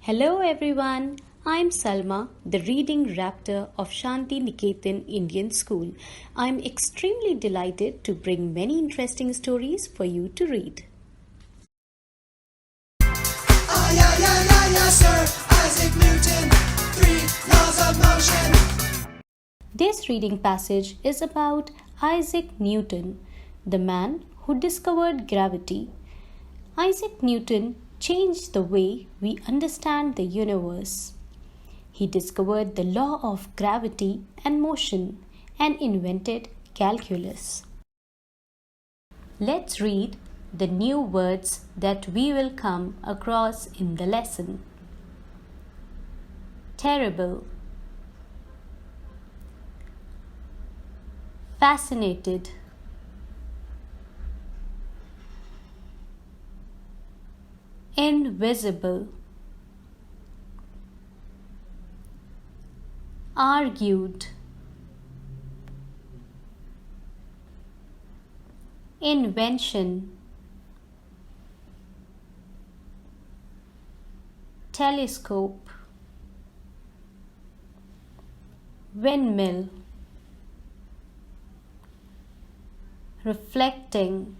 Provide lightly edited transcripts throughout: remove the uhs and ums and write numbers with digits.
Hello everyone, I'm Salma, the reading raptor of Shanti Niketan Indian School. I'm extremely delighted to bring many interesting stories for you to read. Sir Isaac Newton, 3 laws of motion. This reading passage is about Isaac Newton, the man who discovered gravity. Isaac Newton changed the way we understand the universe. He discovered the law of gravity and motion and invented calculus. Let's read the new words that we will come across in the lesson. Terrible, fascinated, invisible, argued, invention, telescope, windmill, reflecting,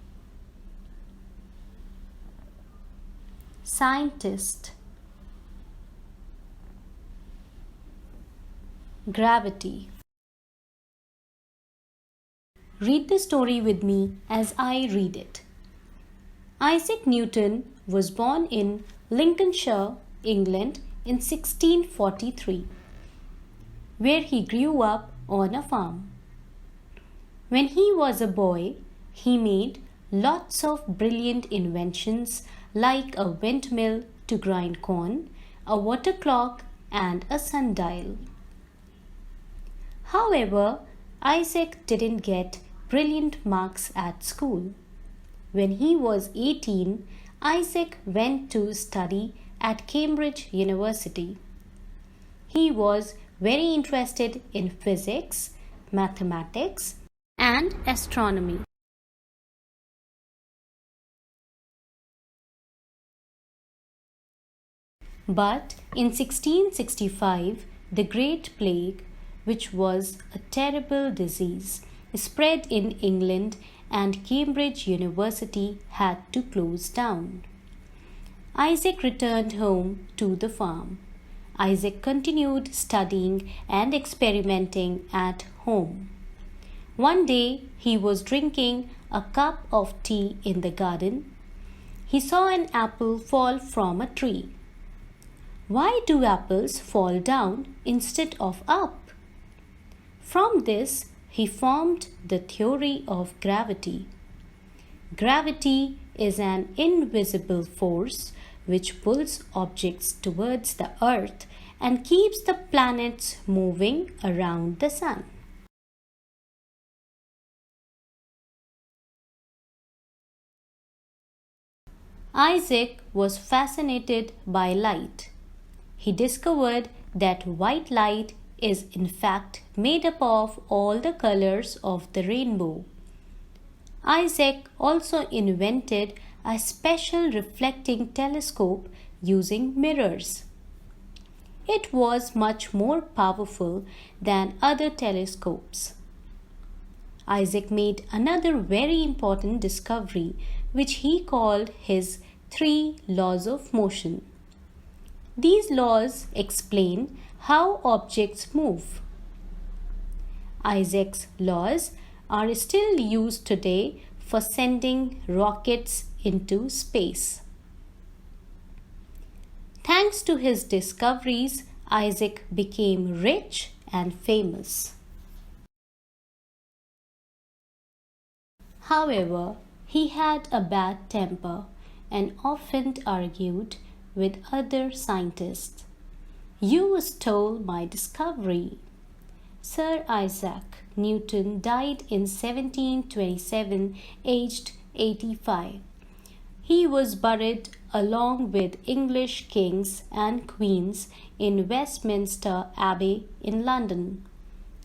scientist, gravity. Read the story with me as I read it. Isaac Newton was born in Lincolnshire, England in 1643, where he grew up on a farm. When he was a boy, he made lots of brilliant inventions like a windmill to grind corn, a water clock, and a sundial. However, Isaac didn't get brilliant marks at school. When he was 18, Isaac went to study at Cambridge University. He was very interested in physics, mathematics, and astronomy. But in 1665, the Great Plague, which was a terrible disease, spread in England and Cambridge University had to close down. Isaac returned home to the farm. Isaac continued studying and experimenting at home. One day he was drinking a cup of tea in the garden. He saw an apple fall from a tree. Why do apples fall down instead of up? From this, he formed the theory of gravity. Gravity is an invisible force which pulls objects towards the earth and keeps the planets moving around the sun. Isaac was fascinated by light. He discovered that white light is in fact made up of all the colors of the rainbow. Isaac also invented a special reflecting telescope using mirrors. It was much more powerful than other telescopes. Isaac made another very important discovery, which he called his 3 laws of motion. These laws explain how objects move. Isaac's laws are still used today for sending rockets into space. Thanks to his discoveries, Isaac became rich and famous. However, he had a bad temper and often argued with other scientists. You stole my discovery. Sir Isaac Newton died in 1727, aged 85. He was buried along with English kings and queens in Westminster Abbey in London.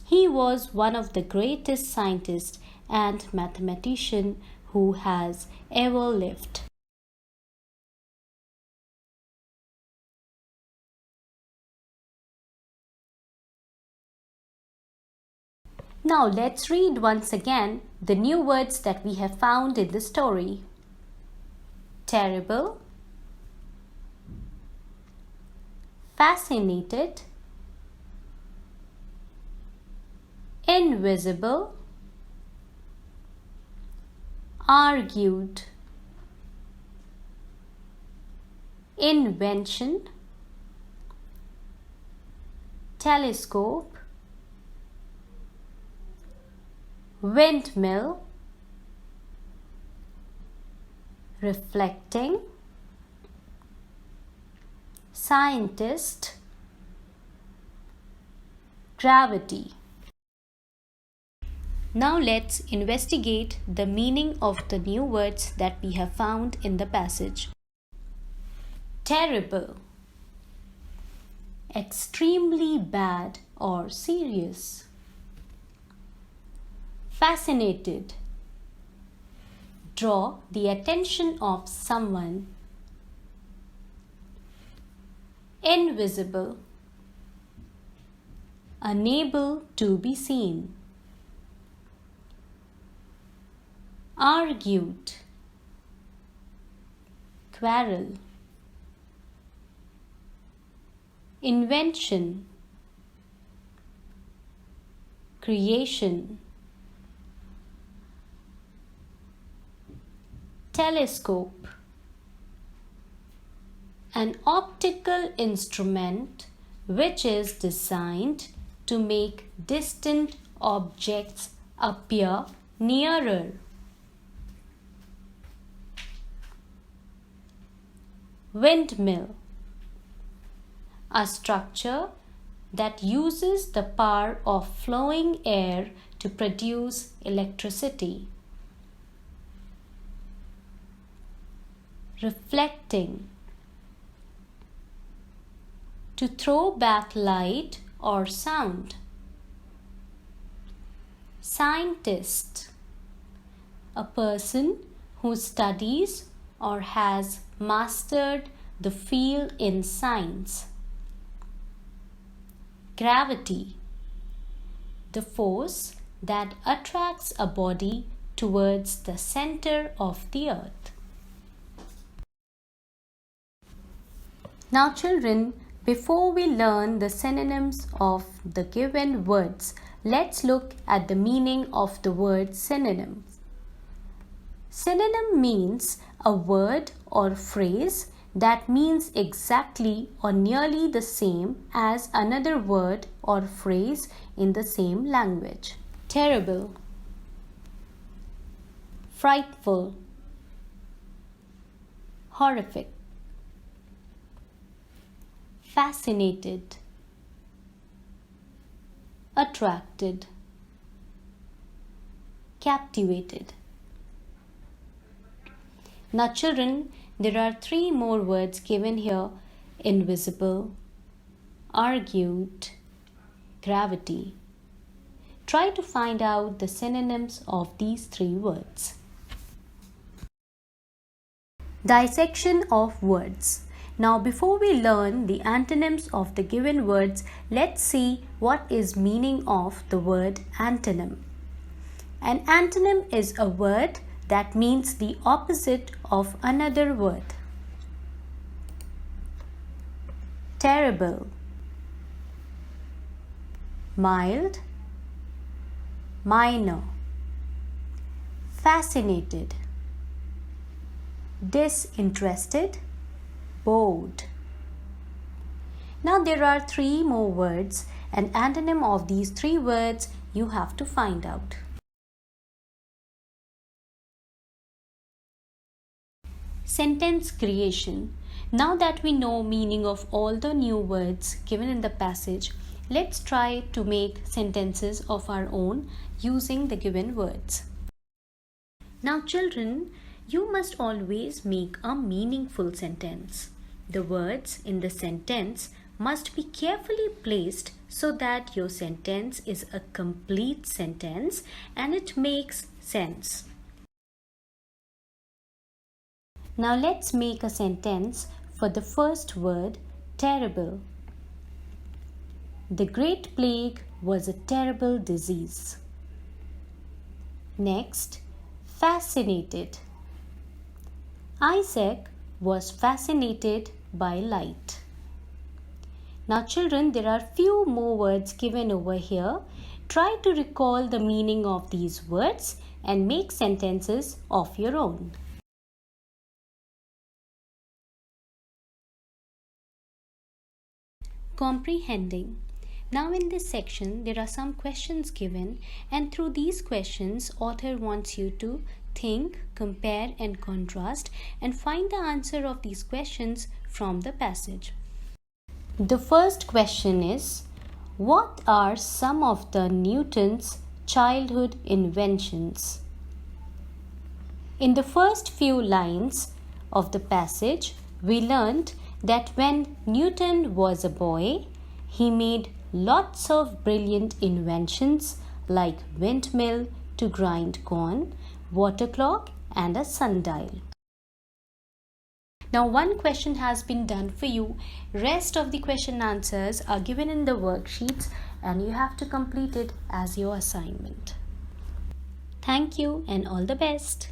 He was one of the greatest scientists and mathematicians who has ever lived. Now let's read once again the new words that we have found in the story. Terrible, fascinated, invisible, argued, invention, telescope, windmill, reflecting, scientist, gravity. Now let's investigate the meaning of the new words that we have found in the passage. Terrible, extremely bad or serious. Fascinated, draw the attention of someone. Invisible, unable to be seen. Argued, quarrel. Invention, creation. Telescope, an optical instrument which is designed to make distant objects appear nearer. Windmill, a structure that uses the power of flowing air to produce electricity. Reflecting, to throw back light or sound. Scientist, a person who studies or has mastered the field in science. Gravity, the force that attracts a body towards the center of the earth. Now children, before we learn the synonyms of the given words, let's look at the meaning of the word synonym. Synonym means a word or phrase that means exactly or nearly the same as another word or phrase in the same language. Terrible, frightful, horrific, fascinated, attracted, captivated. Now children, there are 3 more words given here: invisible, argued, gravity. Try to find out the synonyms of these 3 words. Dissection of words. Now before we learn the antonyms of the given words, let's see what is meaning of the word antonym. An antonym is a word that means the opposite of another word. Terrible, mild, minor, fascinated, disinterested, bored. Now there are 3 more words, and antonym of these 3 words you have to find out. Sentence creation. Now that we know meaning of all the new words given in the passage, let's try to make sentences of our own using the given words. Now children, you must always make a meaningful sentence. The words in the sentence must be carefully placed so that your sentence is a complete sentence and it makes sense. Now let's make a sentence for the first word, terrible. The Great Plague was a terrible disease. Next, fascinated. Isaac was fascinated by light. Now children, there are few more words given over here. Try to recall the meaning of these words and make sentences of your own. Comprehending. Now in this section there are some questions given, and through these questions author wants you to think, compare and contrast and find the answer of these questions from the passage. The first question is, what are some of the Newton's childhood inventions? In the first few lines of the passage, we learned that when Newton was a boy, he made lots of brilliant inventions like windmill to grind corn, water clock and a sundial. Now one question has been done for you. Rest of the question answers are given in the worksheets and you have to complete it as your assignment. Thank you and all the best.